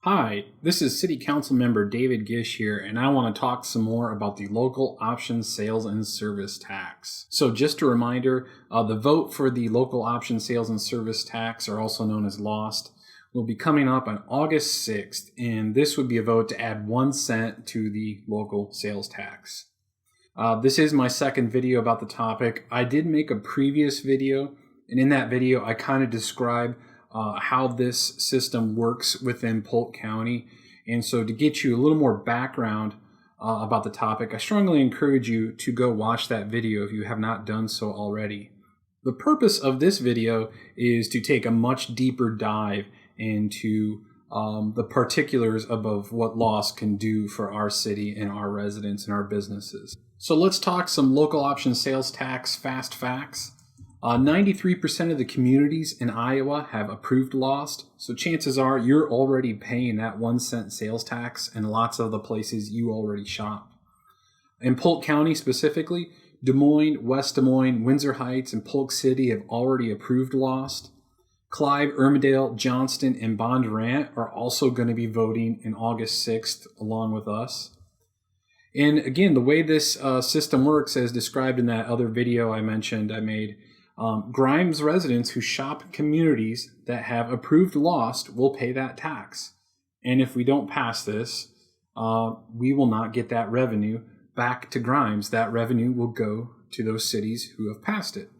Hi, this is City Council Member David Gish here, and I want to talk some more about the Local Option Sales and Service Tax. So just a reminder, the vote for the Local Option Sales and Service Tax, or also known as LOSST, will be coming up on August 6th, and this would be a vote to add 1 cent to the local sales tax. This is my second video about the topic. I did make a previous video, and in that video I kind of describe how this system works within Polk County. And so to get you a little more background about the topic, I strongly encourage you to go watch that video if you have not done so already. The purpose of this video is to take a much deeper dive into the particulars of what LOSST can do for our city and our residents and our businesses. So let's talk some local option sales tax fast facts. 93% of the communities in Iowa have approved LOSST, so chances are you're already paying that 1 cent sales tax in lots of the places you already shop. In Polk County specifically, Des Moines, West Des Moines, Windsor Heights, and Polk City have already approved LOSST. Clive, Ermidale, Johnston, and Bondurant are also going to be voting in August 6th along with us. And again, the way this system works, as described in that other video I made, Grimes residents who shop in communities that have approved LOSST will pay that tax. And if we don't pass this, we will not get that revenue back to Grimes. That revenue will go to those cities who have passed it.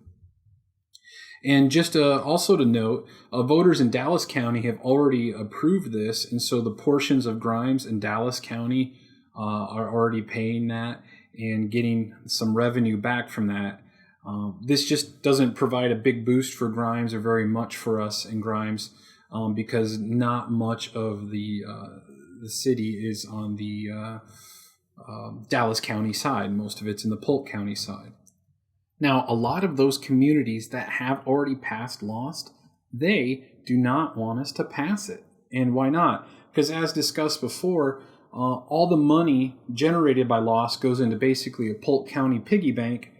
And just also to note, voters in Dallas County have already approved this, and so the portions of Grimes and Dallas County are already paying that and getting some revenue back from that. This just doesn't provide a big boost for Grimes or very much for us in Grimes because not much of the city is on the Dallas County side. Most of it's in the Polk County side. Now, a lot of those communities that have already passed LOSST, they do not want us to pass it. And why not? Because as discussed before, all the money generated by LOSST goes into basically a Polk County piggy bank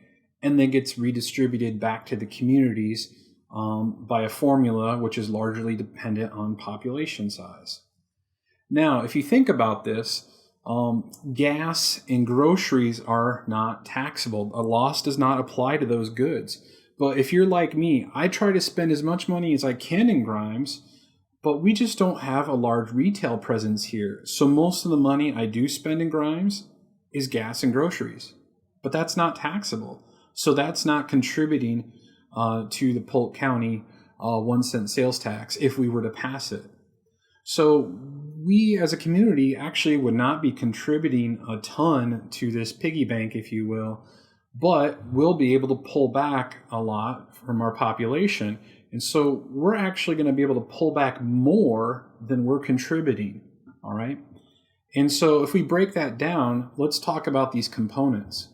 and then gets redistributed back to the communities by a formula which is largely dependent on population size. Now, if you think about this, gas and groceries are not taxable. A LOSST does not apply to those goods. But if you're like me, I try to spend as much money as I can in Grimes, but we just don't have a large retail presence here. So most of the money I do spend in Grimes is gas and groceries. But that's not taxable. So that's not contributing to the Polk County 1 cent sales tax if we were to pass it. So we as a community actually would not be contributing a ton to this piggy bank, if you will, but we'll be able to pull back a lot from our population. And so we're actually going to be able to pull back more than we're contributing, all right? And so if we break that down, let's talk about these components.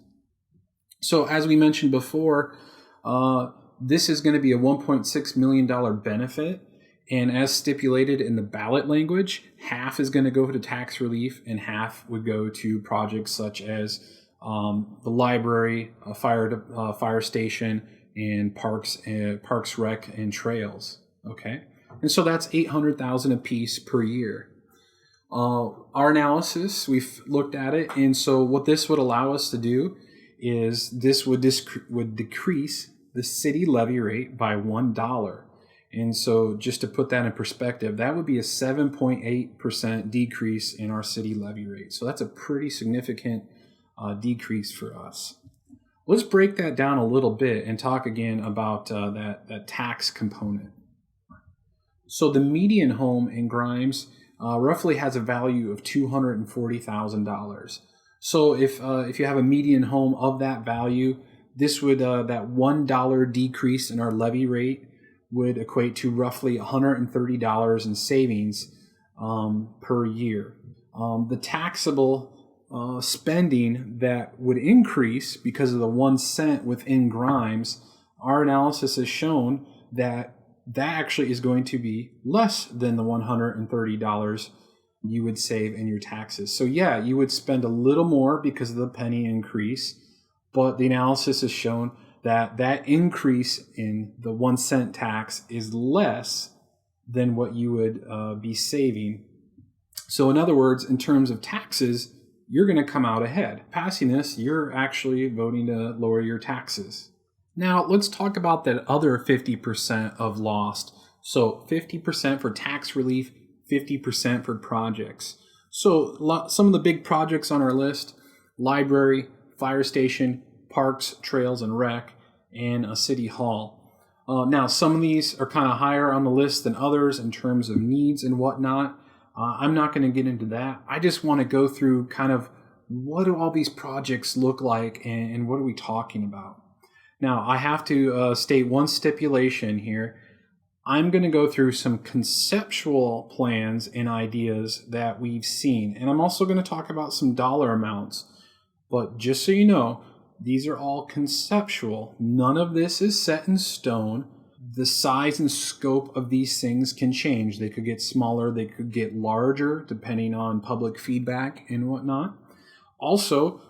So as we mentioned before, this is going to be a $1.6 million benefit. And as stipulated in the ballot language, half is going to go to tax relief and half would go to projects such as the library, a fire station, and parks, rec, and trails. Okay, and so that's $800,000 a piece per year. Our analysis, we've looked at it, and so what this would allow us to do is this would decrease the city levy rate by $1. And so just to put that in perspective, that would be a 7.8% decrease in our city levy rate. So that's a pretty significant decrease for us. Let's break that down a little bit and talk again about that tax component. So the median home in Grimes roughly has a value of $240,000. So if you have a median home of that value, this would that $1 decrease in our levy rate would equate to roughly $130 in savings per year. The taxable spending that would increase because of the 1 cent within Grimes, our analysis has shown that actually is going to be less than the $130 you would save in your taxes. So yeah, you would spend a little more because of the penny increase, but the analysis has shown that increase in the 1 cent tax is less than what you would be saving So in other words, in terms of taxes, you're going to come out ahead. Passing this, you're actually voting to lower your taxes. Now, let's talk about that other 50% of LOSST. So 50% for tax relief, 50% for projects. So some of the big projects on our list: library, fire station, parks, trails, and rec, and a city hall. Now, some of these are kind of higher on the list than others in terms of needs and whatnot. I'm not going to get into that. I just want to go through kind of what do all these projects look like and what are we talking about. Now, I have to state one stipulation here. I'm going to go through some conceptual plans and ideas that we've seen. And I'm also going to talk about some dollar amounts. But just so you know, these are all conceptual. None of this is set in stone. The size and scope of these things can change. They could get smaller, they could get larger, depending on public feedback and whatnot. Also,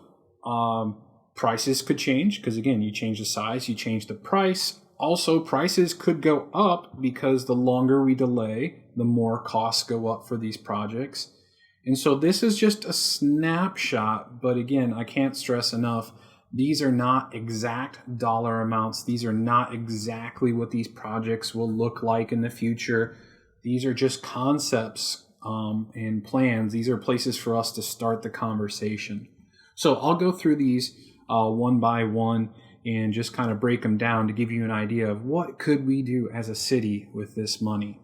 prices could change, because again, you change the size, you change the price. Also, prices could go up because the longer we delay, the more costs go up for these projects. And so this is just a snapshot, but again, I can't stress enough, these are not exact dollar amounts. These are not exactly what these projects will look like in the future. These are just concepts and plans. These are places for us to start the conversation. So I'll go through these one by one and just kind of break them down to give you an idea of what could we do as a city with this money.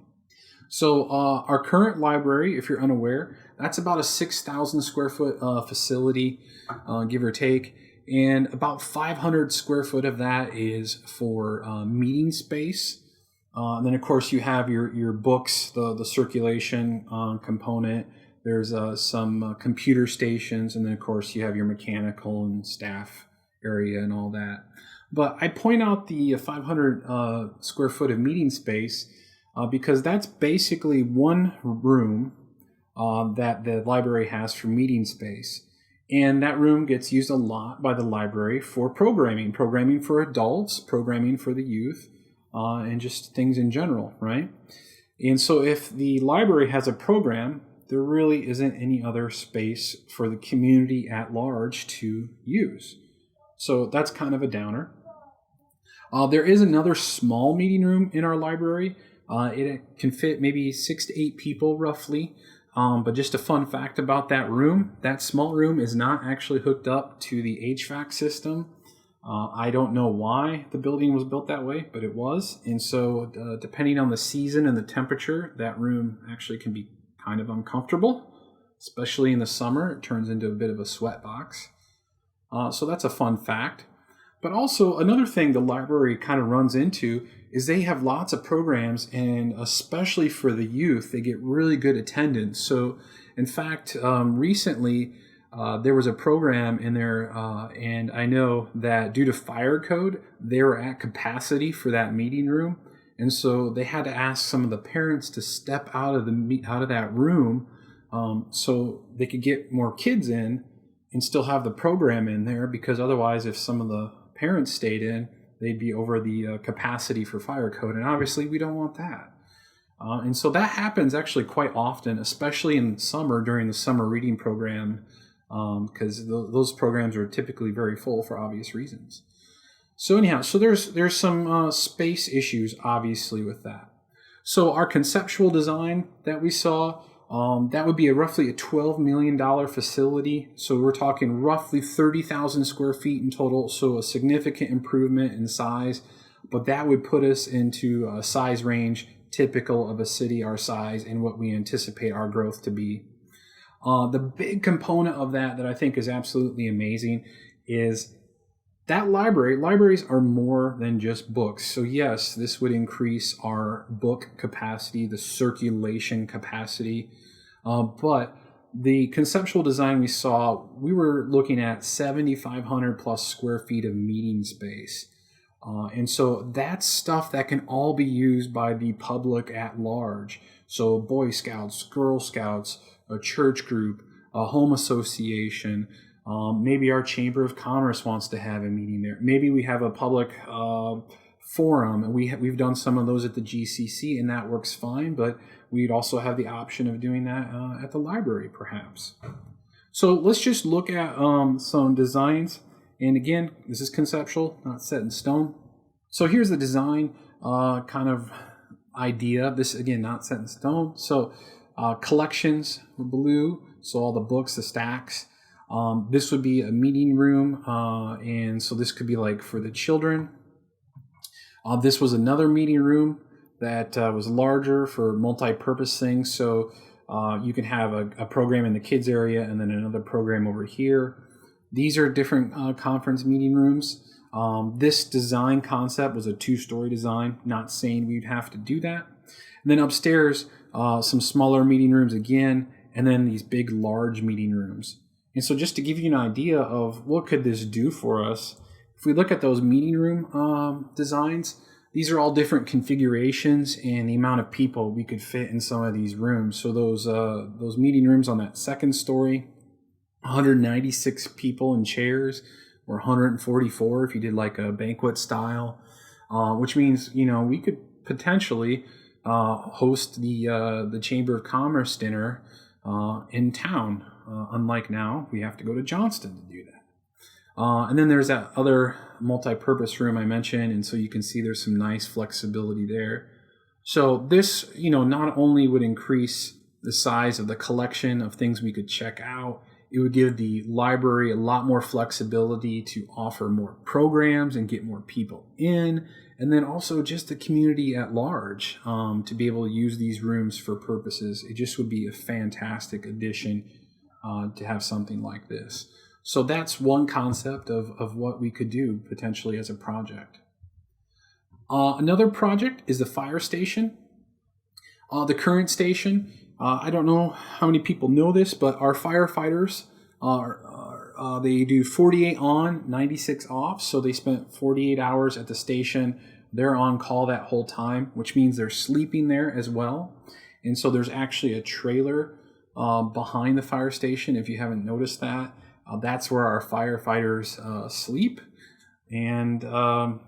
So our current library, if you're unaware, that's about a 6,000 square foot facility, give or take. And about 500 square foot of that is for meeting space. And then, of course, you have your books, the circulation component. There's some computer stations. And then, of course, you have your mechanical and staff area and all that. But I point out the 500 square foot of meeting space because that's basically one room that the library has for meeting space. And that room gets used a lot by the library for programming for adults, programming for the youth, and just things in general, right? And so if the library has a program, there really isn't any other space for the community at large to use. So that's kind of a downer. There is another small meeting room in our library. It can fit maybe 6 to 8 people roughly. But just a fun fact about that room, that small room is not actually hooked up to the HVAC system. I don't know why the building was built that way, but it was. And so depending on the season and the temperature, that room actually can be kind of uncomfortable, especially in the summer. It turns into a bit of a sweat box. So that's a fun fact. But also another thing the library kind of runs into is they have lots of programs, and especially for the youth, they get really good attendance. So in fact, recently there was a program in there, and I know that due to fire code, they were at capacity for that meeting room. And so they had to ask some of the parents to step out of that room so they could get more kids in and still have the program in there, because otherwise if some of the parents stayed in, they'd be over the capacity for fire code, and obviously we don't want that. And so that happens actually quite often, especially in summer during the summer reading program, because those programs are typically very full for obvious reasons. So anyhow, so there's some space issues obviously with that. So our conceptual design that we saw, that would be roughly a $12 million facility. So we're talking roughly 30,000 square feet in total. So a significant improvement in size, but that would put us into a size range typical of a city our size and what we anticipate our growth to be. The big component of that I think is absolutely amazing is that libraries are more than just books. So yes, this would increase our book capacity, the circulation capacity. But the conceptual design we saw, we were looking at 7,500 plus square feet of meeting space. And so that's stuff that can all be used by the public at large. So Boy Scouts, Girl Scouts, a church group, a home association, maybe our Chamber of Commerce wants to have a meeting there. Maybe we have a public forum, and we've done some of those at the GCC, and that works fine. But we'd also have the option of doing that at the library, perhaps. So let's just look at some designs. And again, this is conceptual, not set in stone. So here's the design kind of idea. This, again, not set in stone. So collections, blue, so all the books, the stacks. This would be a meeting room, and so this could be like for the children. This was another meeting room that was larger for multi-purpose things. So you can have a program in the kids area and then another program over here. These are different conference meeting rooms. This design concept was a 2-story design, not saying we'd have to do that. And then upstairs, some smaller meeting rooms again, and then these big, large meeting rooms. And so just to give you an idea of what could this do for us, if we look at those meeting room designs, these are all different configurations and the amount of people we could fit in some of these rooms. So those meeting rooms on that second story, 196 people in chairs, or 144 if you did like a banquet style, which means, you know, we could potentially host the Chamber of Commerce dinner in town. Unlike now, we have to go to Johnston to do that. And then there's that other multi-purpose room I mentioned, and so you can see there's some nice flexibility there. So this, you know, not only would increase the size of the collection of things we could check out, it would give the library a lot more flexibility to offer more programs and get more people in, and then also just the community at large to be able to use these rooms for purposes. It just would be a fantastic addition to have something like this. So that's one concept of what we could do potentially as a project. Another project is the fire station. The current station, I don't know how many people know this, but our firefighters they do 48 on, 96 off. So they spent 48 hours at the station. They're on call that whole time, which means they're sleeping there as well. And so there's actually a trailer behind the fire station. If you haven't noticed that, that's where our firefighters sleep. And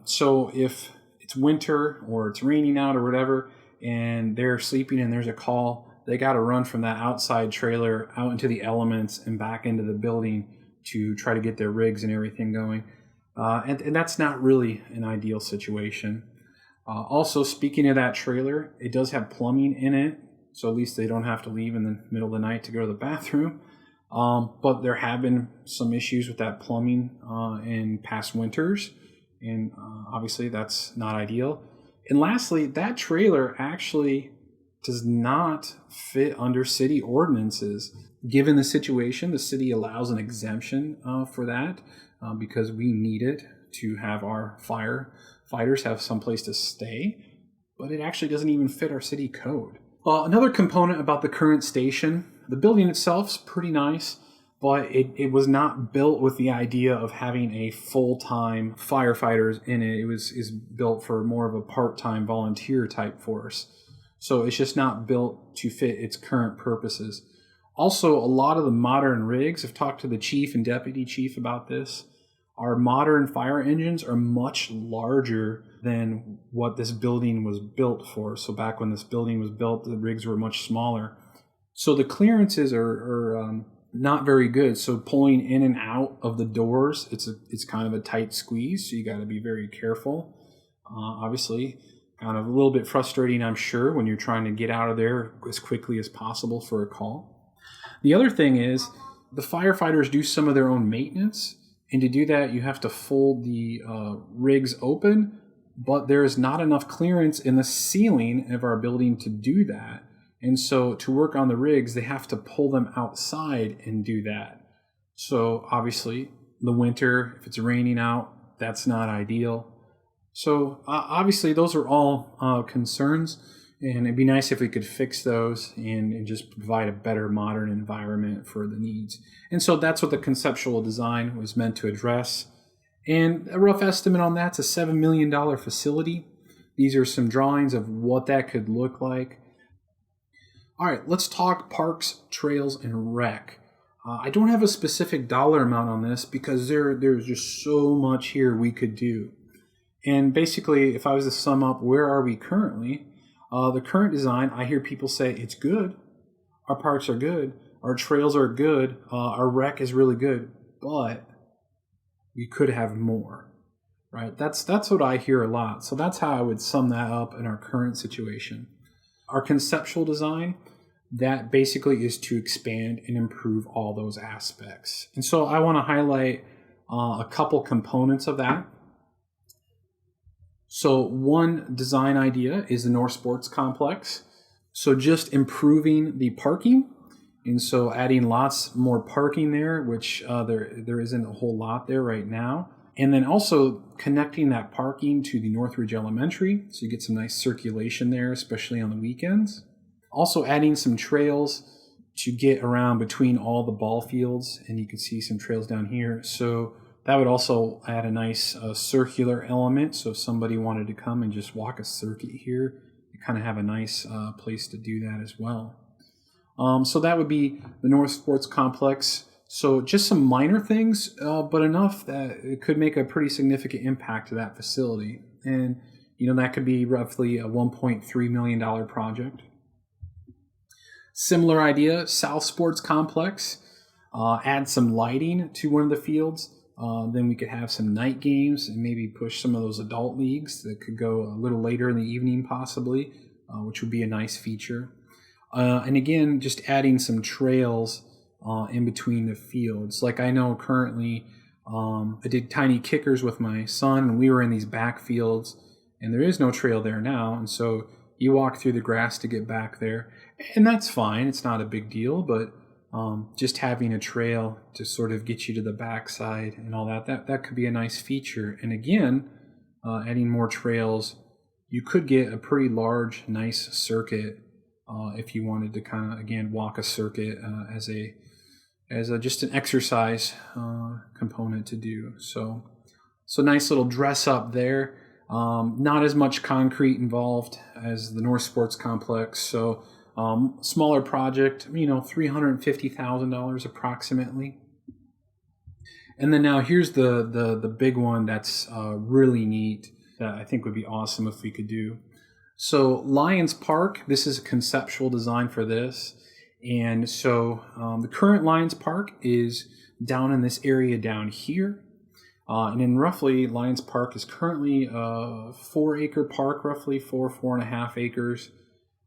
so if it's winter or it's raining out or whatever, and they're sleeping and there's a call, they got to run from that outside trailer out into the elements and back into the building to try to get their rigs and everything going. And that's not really an ideal situation. Also, speaking of that trailer, it does have plumbing in it, so at least they don't have to leave in the middle of the night to go to the bathroom. But there have been some issues with that plumbing in past winters, and obviously that's not ideal. And lastly, that trailer actually does not fit under city ordinances. Given the situation, the city allows an exemption for that because we need it to have our firefighters have someplace to stay, but it actually doesn't even fit our city code. Another component about the current station, the building itself is pretty nice, but it was not built with the idea of having a full-time firefighters in it. It is built for more of a part-time volunteer type force. So it's just not built to fit its current purposes. Also, a lot of the modern rigs, I've talked to the chief and deputy chief about this, our modern fire engines are much larger than what this building was built for. So back when this building was built, the rigs were much smaller. So the clearances are not very good. So pulling in and out of the doors, it's kind of a tight squeeze. So you got to be very careful. Obviously, kind of a little bit frustrating, I'm sure, when you're trying to get out of there as quickly as possible for a call. The other thing is the firefighters do some of their own maintenance. And to do that, you have to fold the rigs open, but there is not enough clearance in the ceiling of our building to do that. And so to work on the rigs, they have to pull them outside and do that. So obviously, the winter, if it's raining out, that's not ideal. So obviously, those are all concerns, and it'd be nice if we could fix those and just provide a better modern environment for the needs. And so that's what the conceptual design was meant to address. And a rough estimate on that's a $7 million facility. These are some drawings of what that could look like. All right, let's talk parks, trails, and rec. I don't have a specific dollar amount on this because there's just so much here we could do. And basically, if I was to sum up, where are we currently? The current design, I hear people say it's good. Our parks are good. Our trails are good. Our rec is really good. But we could have more, right? That's what I hear a lot. So that's how I would sum that up in our current situation. Our conceptual design, that basically is to expand and improve all those aspects. And so I want to highlight a couple components of that. So one design idea is the North Sports Complex. So just improving the parking, and so adding lots more parking there, which there isn't a whole lot there right now. And then also connecting that parking to the Northridge Elementary, so you get some nice circulation there, especially on the weekends. Also adding some trails to get around between all the ball fields, and you can see some trails down here. So that would also add a nice circular element. So if somebody wanted to come and just walk a circuit here, you kind of have a nice place to do that as well. So that would be the North Sports Complex. So just some minor things, but enough that it could make a pretty significant impact to that facility. And, that could be roughly a $1.3 million project. Similar idea, South Sports Complex. Add some lighting to one of the fields. Then we could have some night games and maybe push some of those adult leagues that could go a little later in the evening possibly, which would be a nice feature. And again, just adding some trails in between the fields. Like I know currently, I did tiny kickers with my son, and we were in these back fields, and there is no trail there now. And so you walk through the grass to get back there, and that's fine. It's not a big deal, but just having a trail to sort of get you to the backside and all that could be a nice feature. And again, adding more trails, you could get a pretty large, nice circuit if you wanted to kind of, again, walk a circuit as just an exercise component to do. So nice little dress up there. Not as much concrete involved as the North Sports Complex. So smaller project, $350,000 approximately. And then now here's the big one that's really neat that I think would be awesome if we could do. So Lions Park, this is a conceptual design for this. And so the current Lions Park is down in this area down here. And in roughly, Lions Park is currently a 4-acre park, roughly 4.5 acres.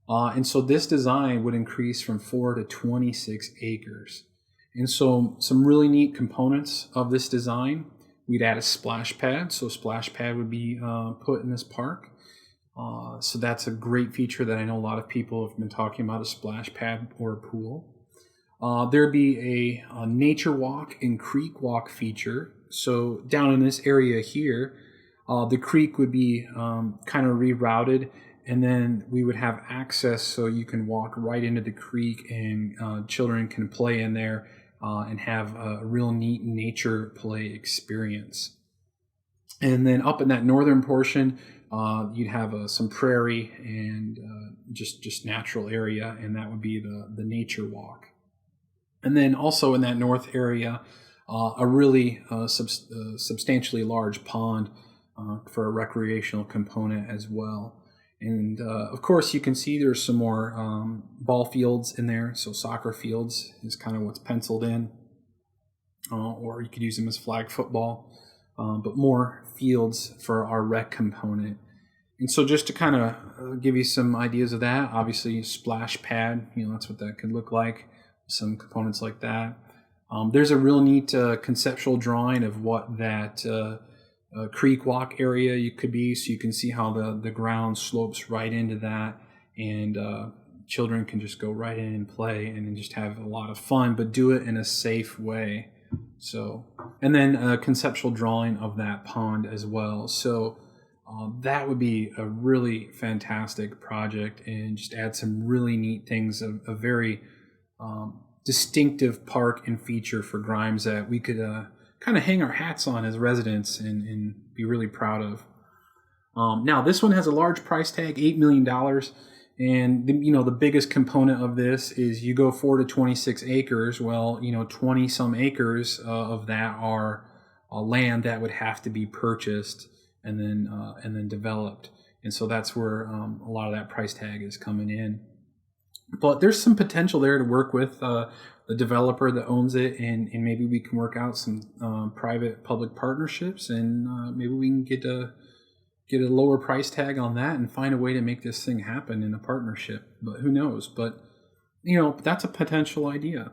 And so this design would increase from 4 to 26 acres. And so some really neat components of this design. We'd add a splash pad. So a splash pad would be put in this park. So that's a great feature that I know a lot of people have been talking about, a splash pad or a pool. There'd be a nature walk and creek walk feature. So down in this area here, the creek would be kind of rerouted, and then we would have access so you can walk right into the creek, and children can play in there and have a real neat nature play experience. And then up in that northern portion, you'd have some prairie and just natural area, and that would be the nature walk. And then also in that north area, a really substantially large pond for a recreational component as well. And of course, you can see there's some more ball fields in there. So soccer fields is kind of what's penciled in, or you could use them as flag football, but more fields for our rec component. And so just to kind of give you some ideas of that, obviously splash pad, that's what that could look like, some components like that. There's a real neat conceptual drawing of what that creek walk area you could be, so you can see how the ground slopes right into that, and children can just go right in and play and then just have a lot of fun, but do it in a safe way. So, and then a conceptual drawing of that pond as well. So that would be a really fantastic project, and just add some really neat things, a very distinctive park and feature for Grimes that we could kind of hang our hats on as residents and be really proud of. Now, this one has a large price tag, $8 million. And, the biggest component of this is you go 4 to 26 acres. Well, 20 some acres of that are land that would have to be purchased. and then developed. And so that's where a lot of that price tag is coming in. But there's some potential there to work with the developer that owns it, and maybe we can work out some private-public partnerships, and maybe we can get a lower price tag on that and find a way to make this thing happen in a partnership. But who knows? But that's a potential idea.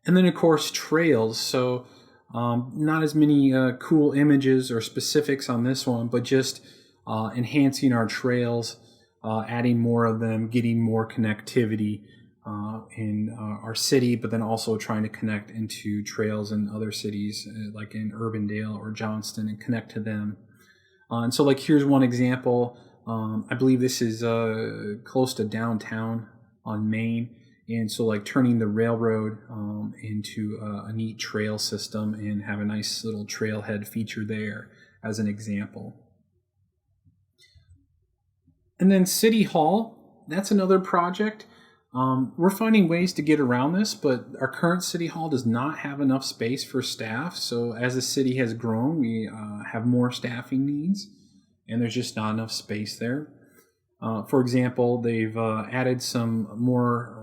And then of course trails. So not as many cool images or specifics on this one, but just enhancing our trails, adding more of them, getting more connectivity in our city, but then also trying to connect into trails in other cities like in Urbandale or Johnston and connect to them. And so like here's one example. I believe this is close to downtown on Main. And so like turning the railroad into a neat trail system and have a nice little trailhead feature there as an example. And then City Hall, that's another project. We're finding ways to get around this, but our current City Hall does not have enough space for staff. So as the city has grown, we have more staffing needs, and there's just not enough space there. For example, they've added some more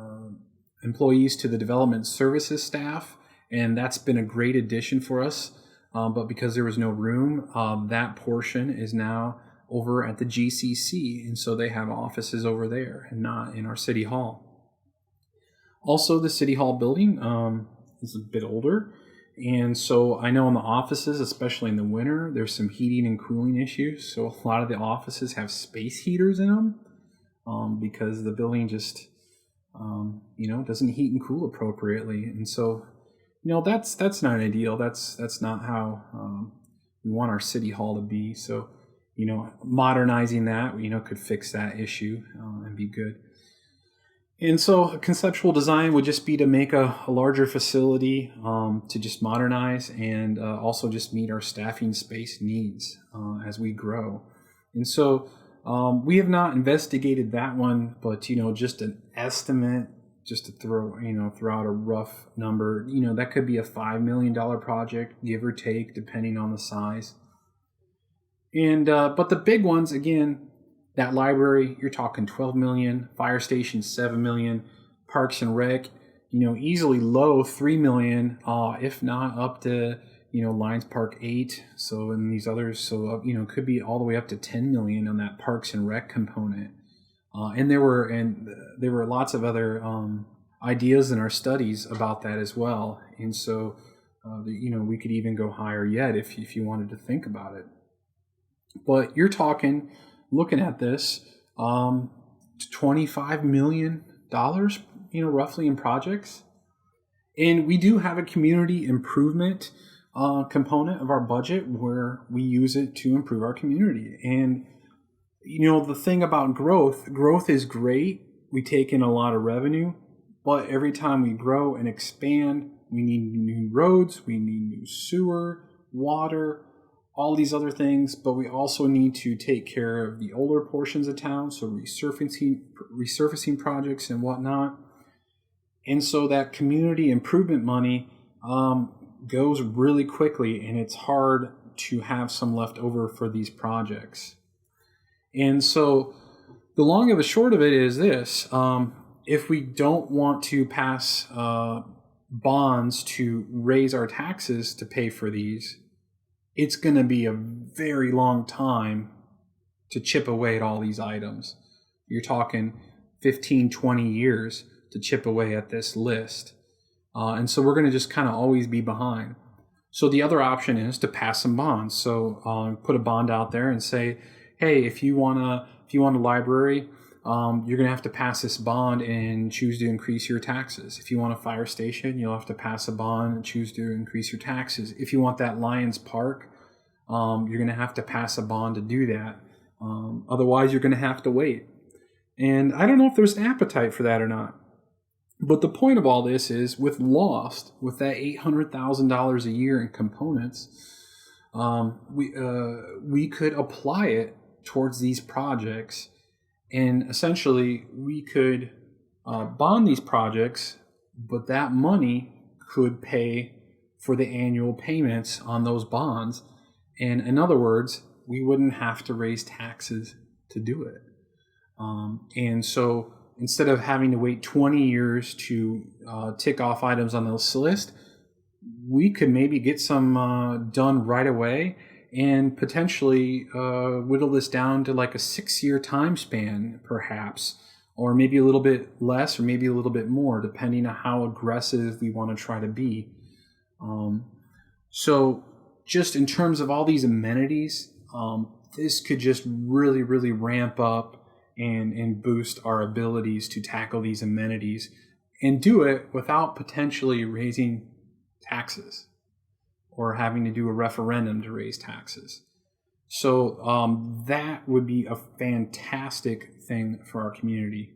employees to the development services staff, and that's been a great addition for us. But because there was no room, that portion is now over at the GCC, and so they have offices over there and not in our City Hall. Also, the City Hall building is a bit older, and so I know in the offices, especially in the winter, there's some heating and cooling issues. So a lot of the offices have space heaters in them because the building just doesn't heat and cool appropriately, and so that's not ideal. That's not how we want our City Hall to be. So modernizing that could fix that issue and be good. And so conceptual design would just be to make a larger facility to just modernize and also just meet our staffing space needs as we grow. And so we have not investigated that one, but just an estimate, just to throw out a rough number, that could be a $5 million project, give or take, depending on the size. And but the big ones, again, that library, you're talking $12 million, fire station $7 million, Parks and Rec, easily low $3 million, if not up to Lions Park 8. So and these others, so could be all the way up to $10 million on that Parks and Rec component. And there were lots of other ideas in our studies about that as well. And so we could even go higher yet if you wanted to think about it. But you're talking, looking at this, $25 million, roughly in projects. And we do have a community improvement component of our budget where we use it to improve our community. And, the thing about growth is great. We take in a lot of revenue, but every time we grow and expand, we need new roads, we need new sewer, water, all these other things, but we also need to take care of the older portions of town, so resurfacing projects and whatnot. And so that community improvement money goes really quickly, and it's hard to have some left over for these projects. And so the long of the short of it is this. If we don't want to pass bonds to raise our taxes to pay for these, it's going to be a very long time to chip away at all these items. You're talking 15, 20 years to chip away at this list. And so we're going to just kind of always be behind. So the other option is to pass some bonds. So put a bond out there and say, hey, if you want a library, you're going to have to pass this bond and choose to increase your taxes. If you want a fire station, you'll have to pass a bond and choose to increase your taxes. If you want that Lions Park, you're going to have to pass a bond to do that. Otherwise, you're going to have to wait. And I don't know if there's an appetite for that or not. But the point of all this is with LOSST, with that $800,000 a year in components, we could apply it towards these projects. And essentially, we could bond these projects, but that money could pay for the annual payments on those bonds. And in other words, we wouldn't have to raise taxes to do it. And so instead of having to wait 20 years to tick off items on this list, we could maybe get some done right away and potentially whittle this down to like a 6-year time span, perhaps, or maybe a little bit less or maybe a little bit more, depending on how aggressive we want to try to be. So just in terms of all these amenities, this could just really, really ramp up and boost our abilities to tackle these amenities and do it without potentially raising taxes or having to do a referendum to raise taxes. So that would be a fantastic thing for our community.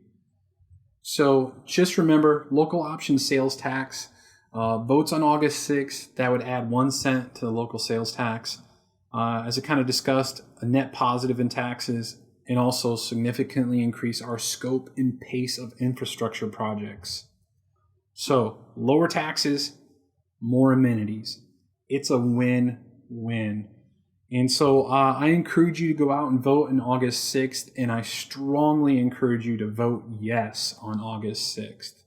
So just remember, local option sales tax, votes on August 6th, that would add 1 cent to the local sales tax. As I kind of discussed, a net positive in taxes, and also significantly increase our scope and pace of infrastructure projects. So lower taxes, more amenities. It's a win-win. And so I encourage you to go out and vote on August 6th, and I strongly encourage you to vote yes on August 6th.